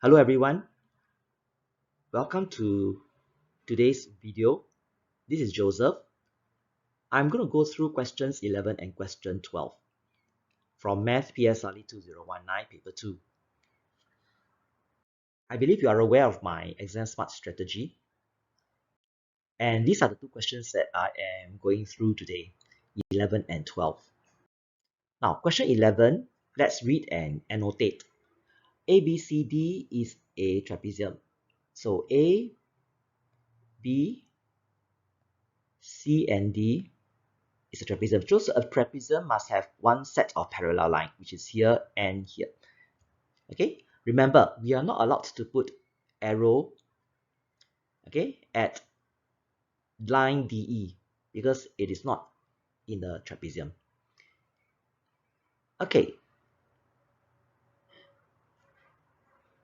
Hello everyone, welcome to today's video. This is Joseph. I'm going to go through questions 11 and question 12 from Math PSLE 2019 paper 2. I believe you are aware of my exam smart strategy, and these are the two questions that I am going through today, 11 and 12. Now, question 11, let's read and annotate. ABCD is a trapezium. So A, B, C, and D is a trapezium. So a trapezium must have one set of parallel line, which is here and here. Okay, remember, we are not allowed to put arrow, okay, at line DE because it is not in the trapezium. Okay,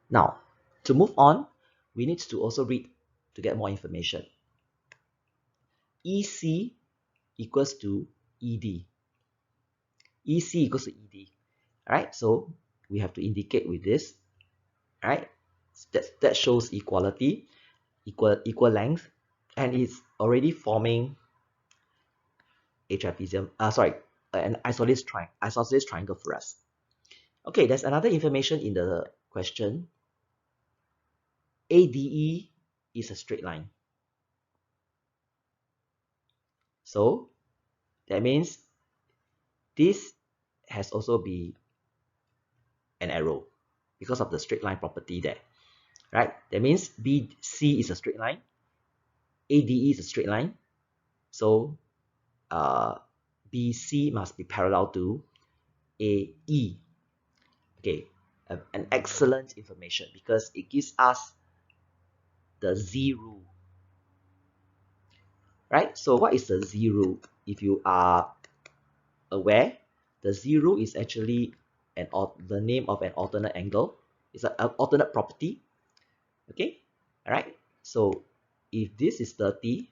now to move on, we need to also read to get more information. EC equals to ED. EC equals to ED. All right, so we have to indicate with this. All right, that shows equality, equal length, and it's already forming a trapezium. An isosceles triangle for us. Okay, there's another information in the question. ADE is a straight line. So that means this has also be an arrow because of the straight line property there. Right? That means BC is a straight line. ADE is a straight line. So BC must be parallel to AE. Okay, an excellent information because it gives us the Z rule. Right? So what is the Z rule? If you are aware, the Z rule is actually the name of an alternate angle. It's an alternate property. Okay? Alright? So if this is 30,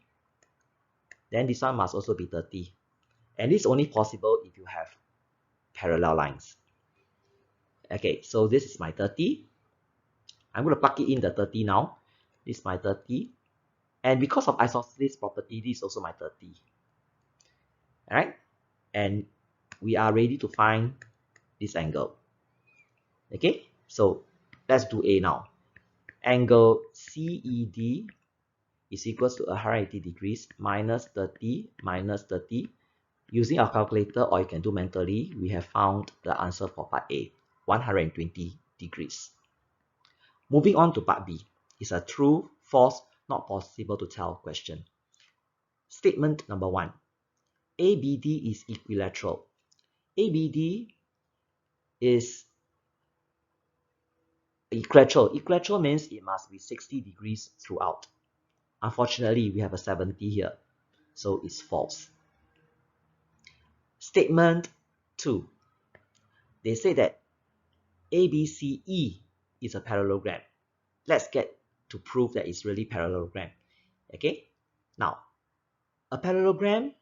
then this one must also be 30. And this is only possible if you have parallel lines. Okay, so this is my 30. I'm going to plug it in the 30 now. This is my 30. And because of isosceles property, this is also my 30. Alright? And we are ready to find this angle. Okay? So let's do A now. Angle CED is equals to 180 degrees minus 30 minus 30. Using our calculator, or you can do mentally, we have found the answer for part A, 120 degrees. Moving on to part B. It's a true, false, not possible to tell question. Statement number 1. ABD is equilateral. ABD is equilateral. Equilateral means it must be 60 degrees throughout. Unfortunately, we have a 70 here, so it's false. Statement 2. They say that ABCE is a parallelogram. Let's get to prove that it's really parallelogram. Okay? Now, a parallelogram,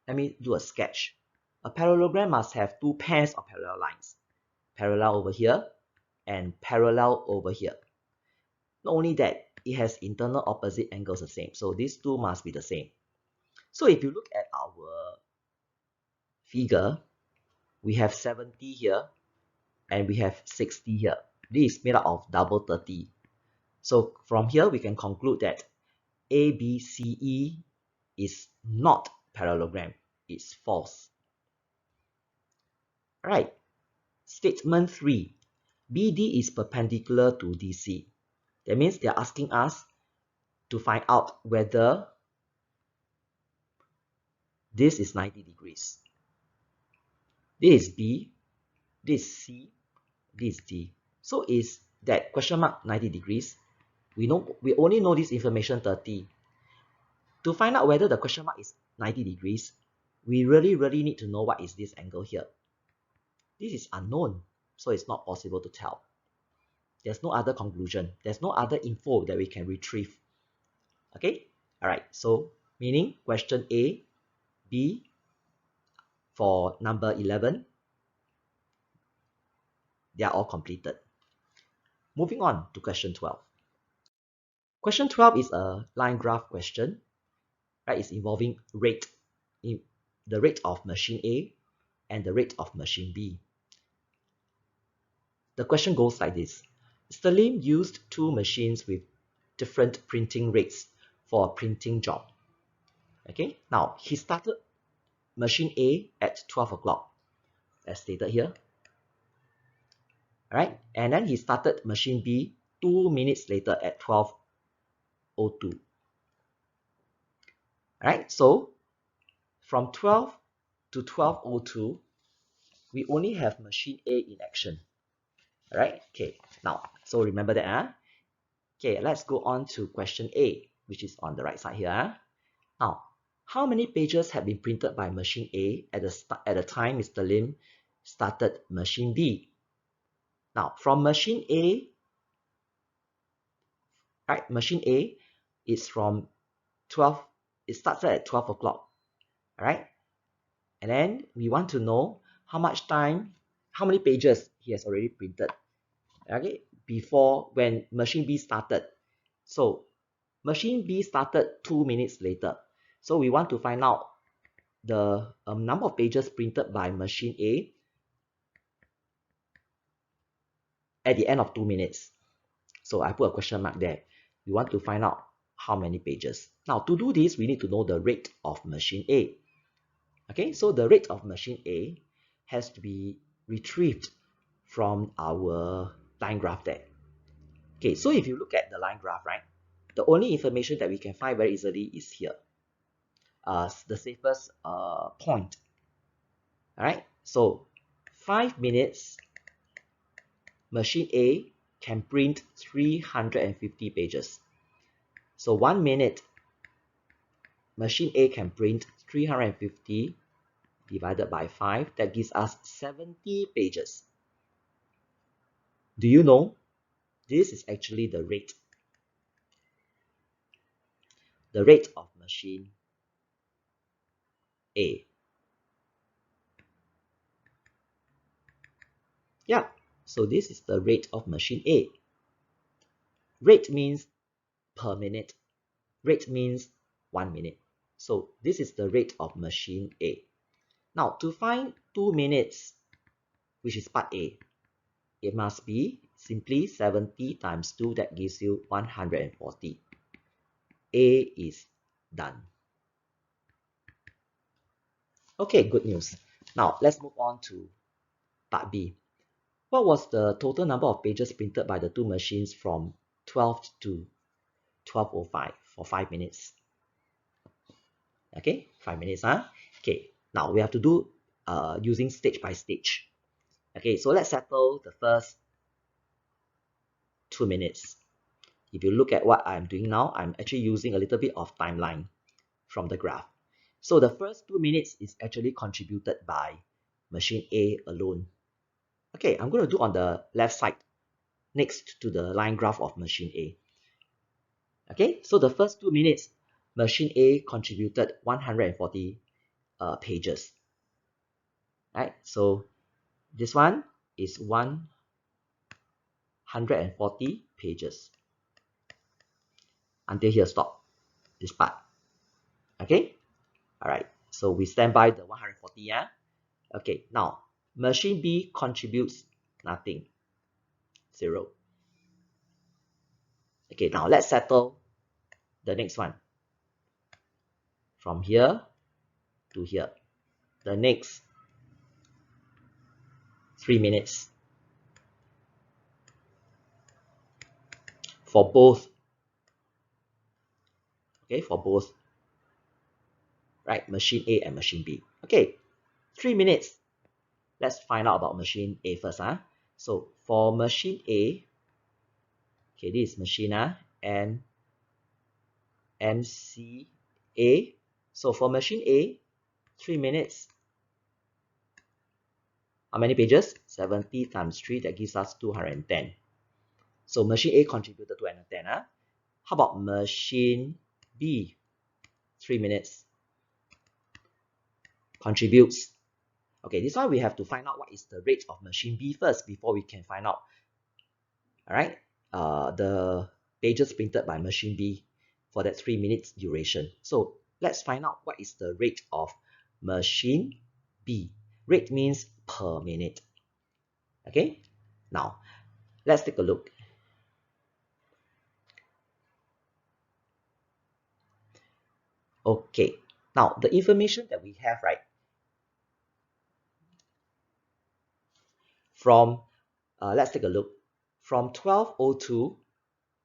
let me do a sketch. A parallelogram must have two pairs of parallel lines. Parallel over here and parallel over here. Not only that, it has internal opposite angles the same. So these two must be the same. So if you look at our figure, we have 70 here and we have 60 here. This is made up of double 30. So from here, we can conclude that ABCE is not parallelogram. It's false. Alright. Statement 3. BD is perpendicular to DC. That means they're asking us to find out whether this is 90 degrees. This is B, this is C, this is D. So is that question mark 90 degrees? We only know this information 30. To find out whether the question mark is 90 degrees, we really need to know what is this angle here. This is unknown, so it's not possible to tell. There's no other conclusion. There's no other info that we can retrieve. Okay? Alright, so meaning question A, B for number 11, they are all completed. Moving on to question 12. Question 12 is a line graph question, right? It's involving rate, the rate of machine A and the rate of machine B. The question goes like this. Mr. Lim used two machines with different printing rates for a printing job. Okay, now he started machine A at 12 o'clock, as stated here. All right, and then he started machine B 2 minutes later at 12:02. All right, so from 12 to 12:02, we only have machine A in action. All right, okay, now, so remember that. Okay, let's go on to question A, which is on the right side here. Now, how many pages have been printed by machine A at the time Mr. Lim started machine B? Now, from machine A, right, machine A is from 12, it starts at 12 o'clock, all right? And then we want to know how much time, how many pages he has already printed, okay, before when machine B started. So machine B started 2 minutes later. So we want to find out the number of pages printed by machine A at the end of 2 minutes. So I put a question mark there. We want to find out how many pages. Now to do this, we need to know the rate of machine A. Okay, so the rate of machine A has to be retrieved from our line graph there. Okay, so if you look at the line graph, right, the only information that we can find very easily is here. The safest point. All right, so 5 minutes, machine A can print 350 pages. So 1 minute, machine A can print 350 divided by 5. That gives us 70 pages. Do you know? This is actually the rate. The rate of machine A. Yeah, so this is the rate of machine A. Rate means per minute. Rate means 1 minute. So this is the rate of machine A. Now to find 2 minutes, which is part A, it must be simply 70 times 2, that gives you 140. A is done. Okay, good news. Now let's move on to part B. What was the total number of pages printed by the two machines from 12 to 12:05 for 5 minutes? Okay, 5 minutes, huh? Okay, now we have to do using stage by stage. Okay, so let's settle the first 2 minutes. If you look at what I'm doing now, I'm actually using a little bit of timeline from the graph. So the first 2 minutes is actually contributed by machine A alone. Okay, I'm going to do on the left side next to the line graph of machine A. Okay, so the first 2 minutes, machine A contributed 140 pages. Right, so this one is 140 pages. Until here, stop this part. Okay, all right, so we stand by the 140, yeah? Okay, now machine B contributes nothing, 0. Okay, now let's settle the next one. From here to here, the next 3 minutes for both. Okay, for both, right? Machine A and machine B. Okay, 3 minutes. Let's find out about machine A first. So for machine A, okay, this is machine and MCA. So for machine A, 3 minutes. How many pages? 70 times 3, that gives us 210. So machine A contributed 210. How about machine B? 3 minutes. Contributes. Okay, this one we have to find out what is the rate of machine B first before we can find out. All right, the pages printed by machine B for that 3 minutes duration. So let's find out what is the rate of machine B. Rate means per minute. Okay, now let's take a look. Okay, now the information that we have, right, from let's take a look from 12:02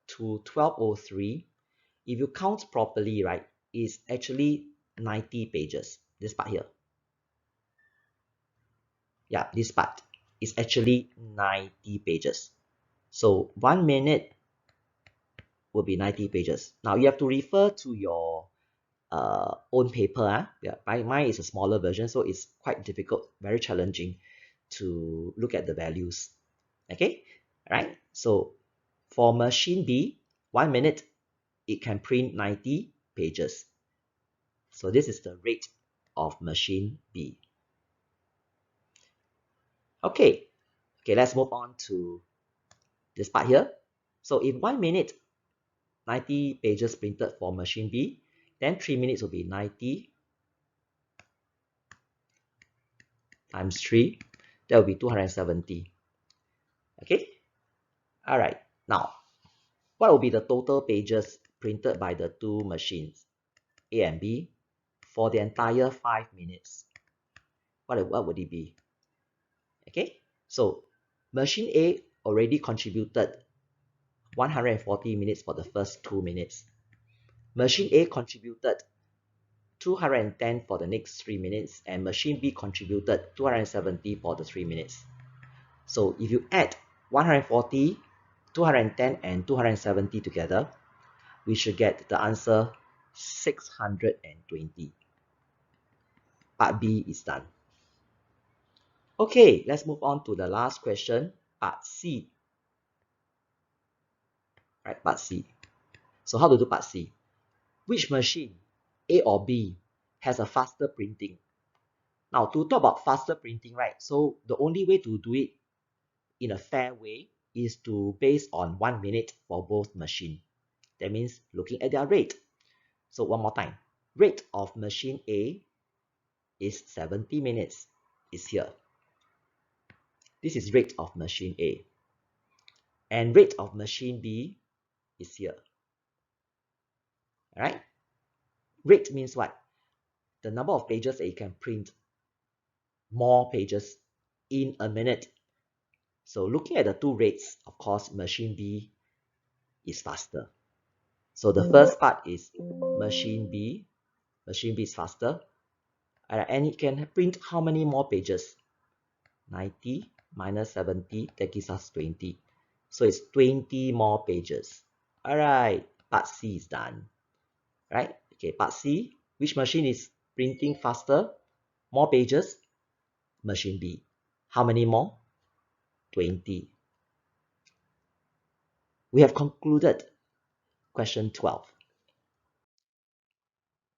to 12:03. If you count properly, right, is actually 90 pages. This part here, yeah, this part is actually 90 pages. So 1 minute will be 90 pages. Now you have to refer to your own paper. Yeah, mine is a smaller version, so it's quite difficult, very challenging to look at the values. Okay, all right. So for machine B, 1 minute it can print 90 pages. So this is the rate of machine B. Okay, let's move on to this part here. So in 1 minute, 90 pages printed for machine B, then 3 minutes will be 90 times 3, that will be 270. Okay, all right. Now, what will be the total pages printed by the two machines, A and B, for the entire 5 minutes? What would it be? Okay, so machine A already contributed 140 minutes for the first 2 minutes. Machine A contributed 210 for the next 3 minutes, and machine B contributed 270 for the 3 minutes. So if you add 140, 210, and 270 together, we should get the answer 620. Part B is done. Okay, let's move on to the last question, part C. Right, part C. So how to do part C? Which machine, A or B, has a faster printing? Now, to talk about faster printing, right? So the only way to do it in a fair way is to base on 1 minute for both machine. That means looking at their rate. So one more time, rate of machine A is 70 minutes, is here. This is rate of machine A. And rate of machine B is here. All right? Rate means what? The number of pages that you can print, more pages in a minute. So looking at the two rates, of course, machine B is faster. So the first part is machine B. Machine B is faster. And it can print how many more pages? 90 minus 70, that gives us 20. So it's 20 more pages. All right, part C is done. Right? Okay, part C, which machine is printing faster? More pages? Machine B. How many more? 20. We have concluded question 12.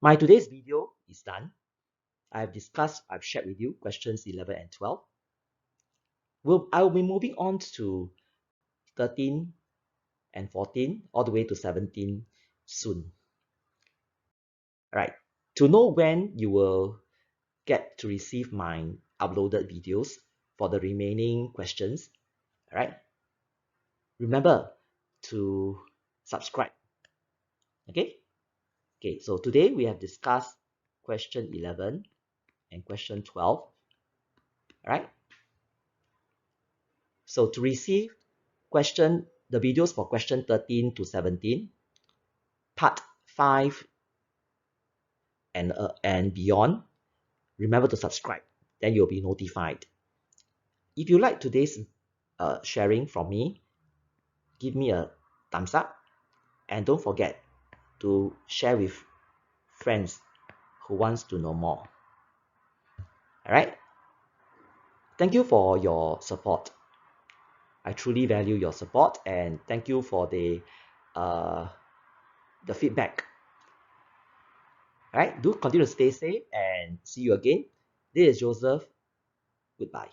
My today's video is done. I've shared with you questions 11 and 12. I will be moving on to 13 and 14 all the way to 17 soon. All right. To know when you will get to receive my uploaded videos for the remaining questions, all right, remember to subscribe. Okay? Okay, so today we have discussed question 11 and question 12. All right? So to receive the videos for question 13 to 17, part 5 and beyond, remember to subscribe. Then you'll be notified. If you like today's sharing from me, give me a thumbs up, and don't forget to share with friends who wants to know more. All right? Thank you for your support. I truly value your support, and thank you for the feedback. All right, do continue to stay safe and see you again. This is Joseph. Goodbye.